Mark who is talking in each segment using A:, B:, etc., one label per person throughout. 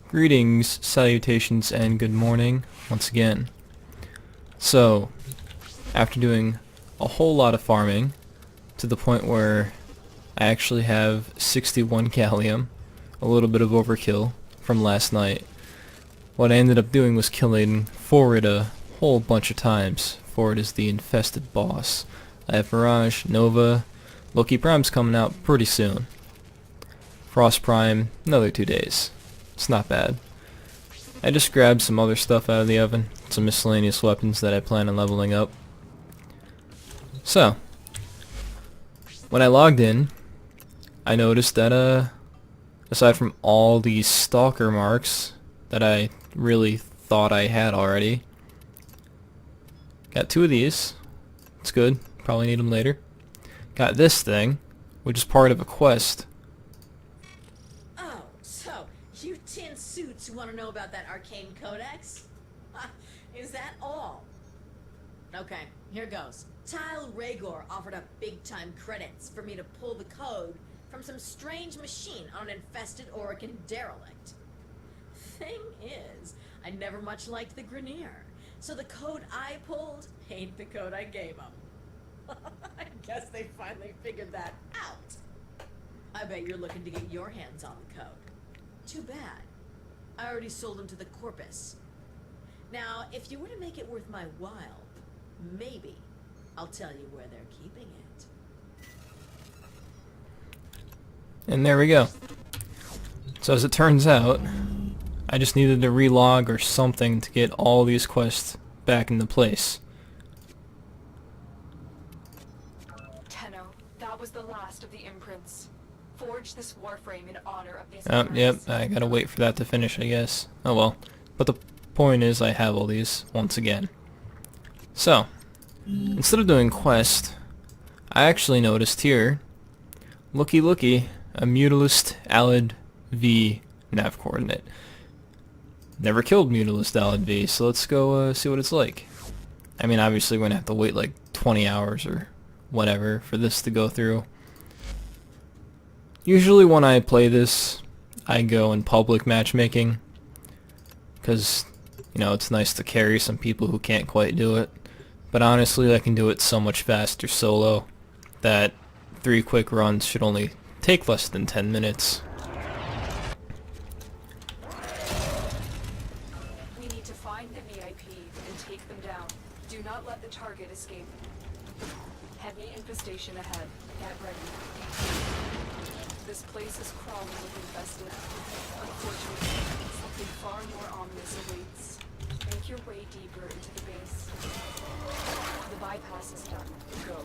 A: Greetings, salutations, and good morning once again. So, after doing a whole lot of farming, to the point where I actually have 61 gallium, a little bit of overkill from last night, what I ended up doing was killing Forward a whole bunch of times. Forward is the Infested boss. I have Mirage, Nova, Loki Prime's coming out pretty soon. Frost Prime, another 2 days. It's not bad. I just grabbed some other stuff out of the oven, some miscellaneous weapons that I plan on leveling up. So, when I logged in, I noticed that aside from all these stalker marks that I really thought I had already, got 2 of these. It's good, probably need them later. Got this thing, which is part of a quest.
B: You tin suits who want to know about that arcane codex? Is that all? Okay, here goes. Tile Rhaegor offered up big-time credits for me to pull the code from some strange machine on an infested Orokin derelict. Thing is, I never much liked the Grineer, so the code I pulled ain't the code I gave them. I guess they finally figured that out. I bet you're looking to get your hands on the code. Too bad. I already sold them to the Corpus. Now, if you were to make it worth my while, maybe I'll tell you where they're keeping it.
A: And there we go. So as it turns out, I just needed to relog or something to get all these quests back into place.
C: Tenno, that was the last of the imprints. Forge this Warframe in honor of these
A: Yep, I gotta wait for that to finish, I guess. Oh well. But the point is I have all these once again. So, instead of doing quest, I actually noticed here, looky, a Mutalist Alid V nav coordinate. Never killed Mutalist Alid V, so let's go see what it's like. I mean, obviously we're gonna have to wait like 20 hours or whatever for this to go through. Usually when I play this, I go in public matchmaking, because, you know, it's nice to carry some people who can't quite do it. But honestly, I can do it so much faster solo that 3 quick runs should only take less than 10 minutes.
C: We need to find the VIP and take them down. Do not let the target escape. Heavy infestation ahead. Get ready. This place is crawling with infested. Unfortunately, something far more ominous awaits. Make your way deeper into the base. The bypass is done. Go.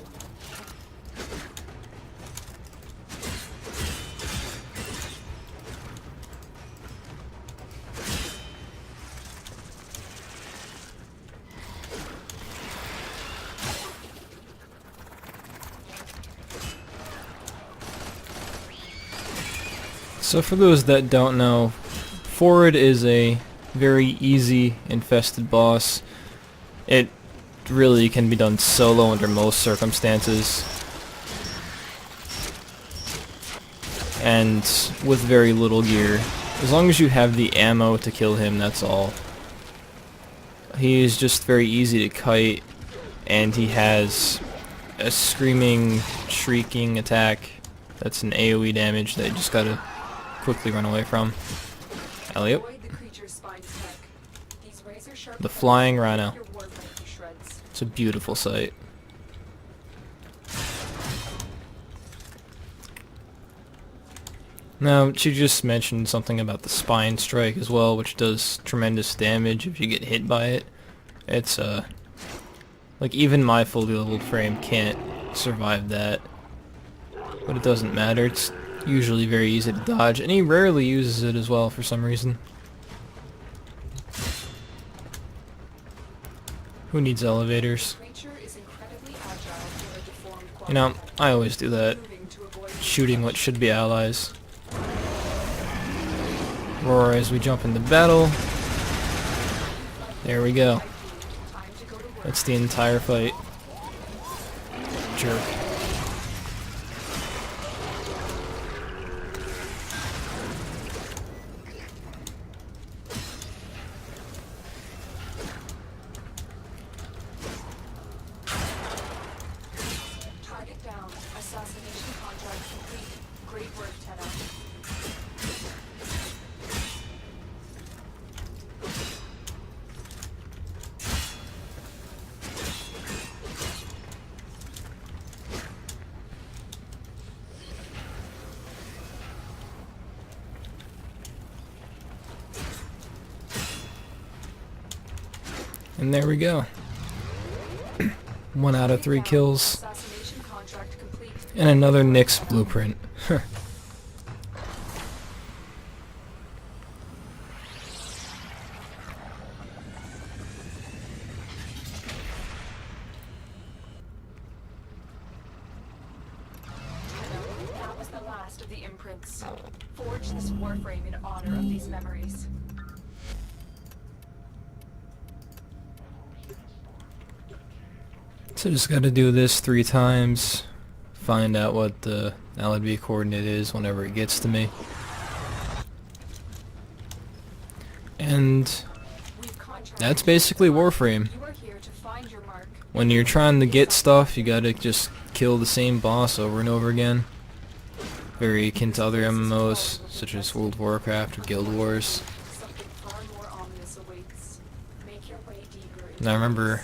A: So for those that don't know, Forward is a very easy infested boss. It really can be done solo under most circumstances, and with very little gear. As long as you have the ammo to kill him, that's all. He is just very easy to kite, and he has a screaming, shrieking attack that's an AoE damage that you just gotta quickly run away from. Elliot. The flying rhino. It's a beautiful sight. Now, she just mentioned something about the spine strike as well, which does tremendous damage if you get hit by it. It's, like, even my fully leveled frame can't survive that. But it doesn't matter, it's usually very easy to dodge, and he rarely uses it as well for some reason. Who needs elevators? You know, I always do that. Shooting what should be allies. Roar as we jump into battle. There we go. That's the entire fight. Jerk. And there we go. 1 out of 3 kills.
C: Assassination contract complete.
A: And another Nyx blueprint.
C: That was the last of the imprints. Forge this Warframe in honor of these memories.
A: So just gotta do this 3 times. Find out what the LNB coordinate is whenever it gets to me. And
C: We've contracted.
A: that's basically Warframe.
C: You are here to find your mark.
A: When you're trying to get stuff, you gotta just kill the same boss over and over again. Very akin to other MMOs, such as World of Warcraft or Guild Wars.
C: Something far more ominous awaits. Make your way deeper.
A: And I remember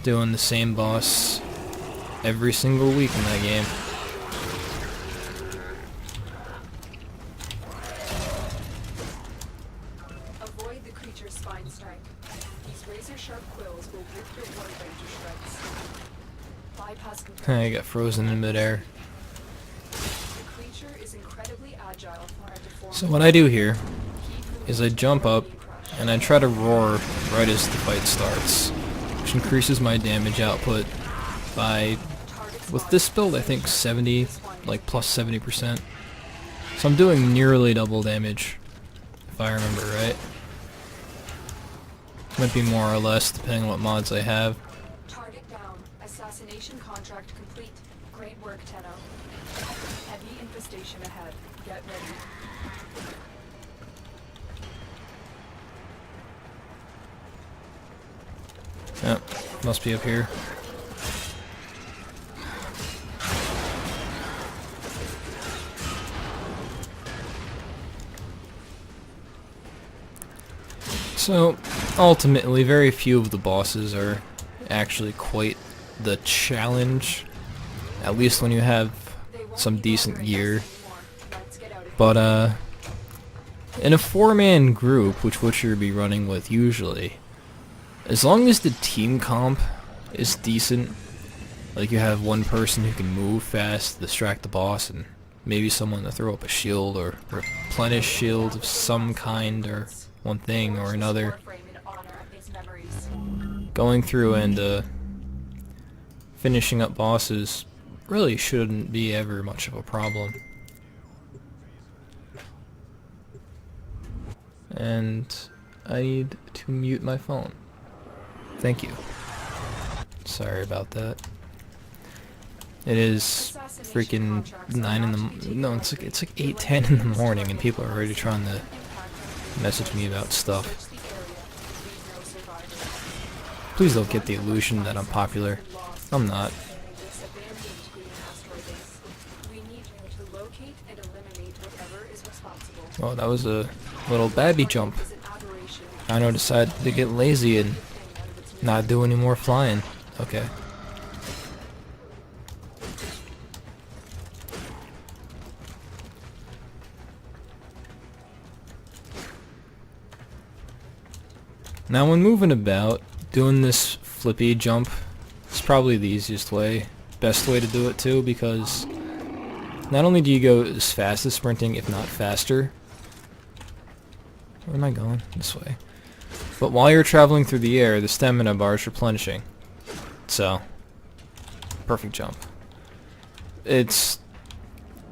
A: doing the same boss every single week in that game.
C: Avoid the creature's spine strike. These razor-sharp quills will rip your Warframe to shreds. Bypass control.
A: I got frozen in midair.
C: The creature is incredibly agile for a deformed.
A: So what I do here
C: Keep
A: is I jump up and I try to roar right as the fight starts, which increases my damage output by, with this build, I think 70, like plus 70%. So I'm doing nearly double damage, if I remember right. Might be more or less, depending on what mods I have.
C: Target down. Assassination contract complete. Great work, Tenno. Heavy infestation ahead. Get ready.
A: Yep, must be up here. So, ultimately, very few of the bosses are actually quite the challenge, at least when you have some decent gear.
C: Let's get out of here.
A: But, in a 4-man group, which you'll be running with usually, as long as the team comp is decent, like you have one person who can move fast, distract the boss, and maybe someone to throw up a shield or replenish shield of some kind or one thing or another,
C: Warframe in honor of these memories.
A: going through and finishing up bosses really shouldn't be ever much of a problem. And I need to mute my phone. Thank you. Sorry about that. It is freaking 9 in the no, it's like 8:10 in the morning, and people are already trying to message me about stuff.
C: Search the area. Leave no survivors.
A: Please don't get the illusion that I'm popular. I'm not.
C: This abandoned green asteroid base. We need you to locate and eliminate whatever is responsible.
A: Oh, that was a little babby jump.
C: Is an aberration.
A: I know, decided to get lazy and not do any more flying. Okay. Now when moving about, doing this flippy jump is probably the easiest way, best way to do it too, because not only do you go as fast as sprinting, if not faster. Where am I going? This way. But while you're traveling through the air, the stamina bar is replenishing. So, perfect jump. It's,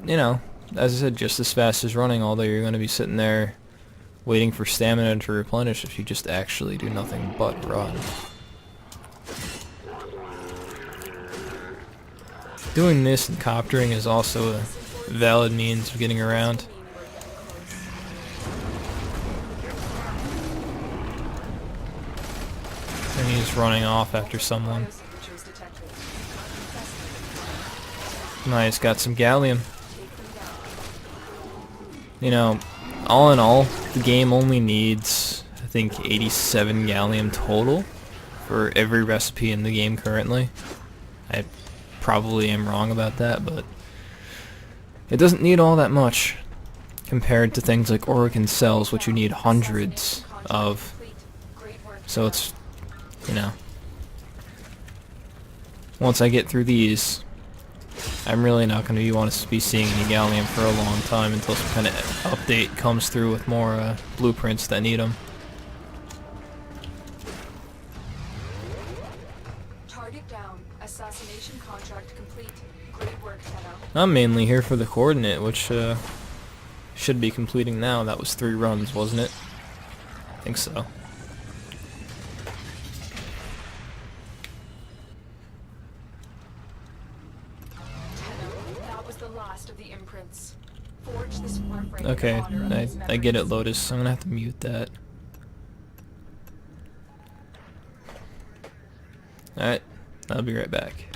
A: you know, as I said, just as fast as running, although you're going to be sitting there waiting for stamina to replenish if you just actually do nothing but run. Doing this and coptering is also a valid means of getting around. And he's running off after someone.
C: Biosignatures detected.
A: Nice, got some gallium. You know, all in all, the game only needs, I think, 87 gallium total for every recipe in the game currently. I probably am wrong about that, but it doesn't need all that much compared to things like awoken cells, which you need hundreds of. So it's, you know, once I get through these, I'm really not going to want to be seeing any gallium for a long time until some kind of update comes through with more blueprints that need them.
C: Target down. Assassination contract complete. Great work, Tenno.
A: I'm mainly here for the coordinate, which should be completing now. That was 3 runs, wasn't it? I think so.
C: Tenno, that was the last of the imprints. Forge this Warframe.
A: Okay,
C: in honor of his
A: I get it,
C: memories.
A: Lotus. I'm gonna have to mute that. Alright, I'll be right back.